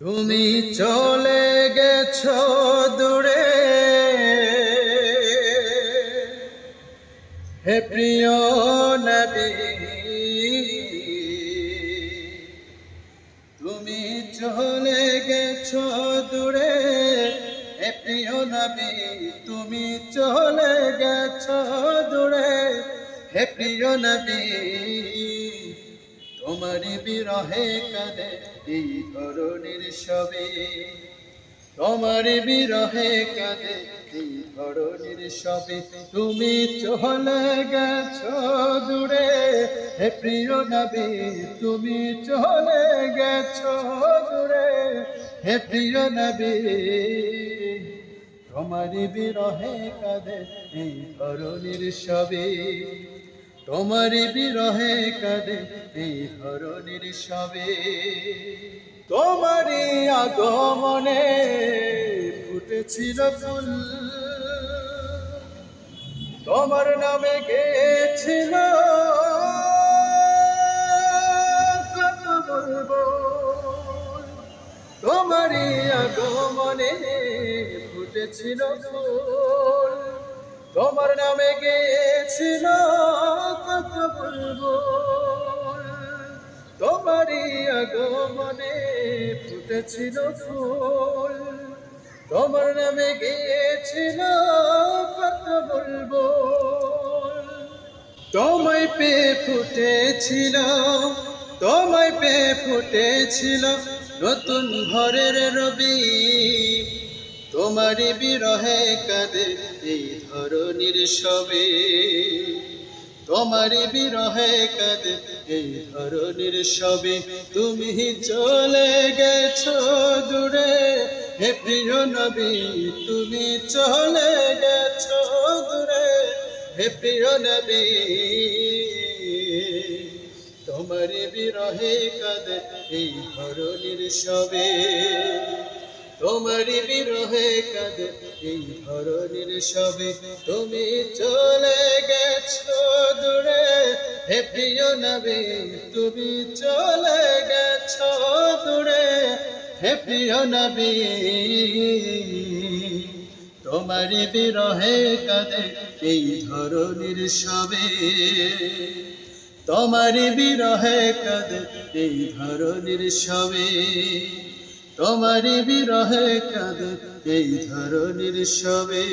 তুমি চলে গেছো দূরে, হে প্রিয় নবী। তুমি চলে গেছো দূরে, হে প্রিয় নবী। তুমি চলে গেছো দূরে, হে প্রিয় নবী। তোমারি বিরহে কাঁদে এই ধরণীর সবে, তোমারি বিরহে কাঁদে এই ধরণীর সবে। তুমি চলে গেছো দূরে, হে প্রিয় নবী। তুমি চলে গেছো দূরে, হে প্রিয় নবী। তোমারি বিরহে কাঁদে এই ধরণীর সবে, তোমারি বিরহে কাঁদে এই ধরণীর সবে। তোমারি আগমনে ফুটেছিল ফুল, তোমার নামে গেছিল কত বলবো। তোমারি আগমনে ফুটেছিল ফুল, তোমার নামে গেছিল কত বলবো। তোমারি আগমনে ফুটেছিল ফুল, তোমার নামে গেছিল কত বলবো। তোমায় পেয়ে ফুটেছিল, তোমায় পেয়ে ফুটেছিল নতুন ভোরের রবি। তোমারি বিরহে কাঁদে এই ধরণীর সবে, তোমারি বিরহে কাঁদে এই ধরণীর সবে। তুমি চলে গেছো দূরে, হে প্রিয় নবী। তুমি চলে গেছো দূরে, হে প্রিয় নবী। তোমারি বিরহে কাঁদে এই ধরণীর সবে, তোমারি বিরহে কাঁদে এই ধরণীর সবে। তুমি চলে গেছো দূরে, হে প্রিয় নবী। তুমি চলে গেছো দূরে, হে প্রিয় নবী। তোমারি বিরহে কাঁদে এই ধরণীর সবে, তোমারি বিরহে কাঁদে এই ধরণীর সবে, তোমারি বিরহে কাঁদে এই ধরণীর সবে।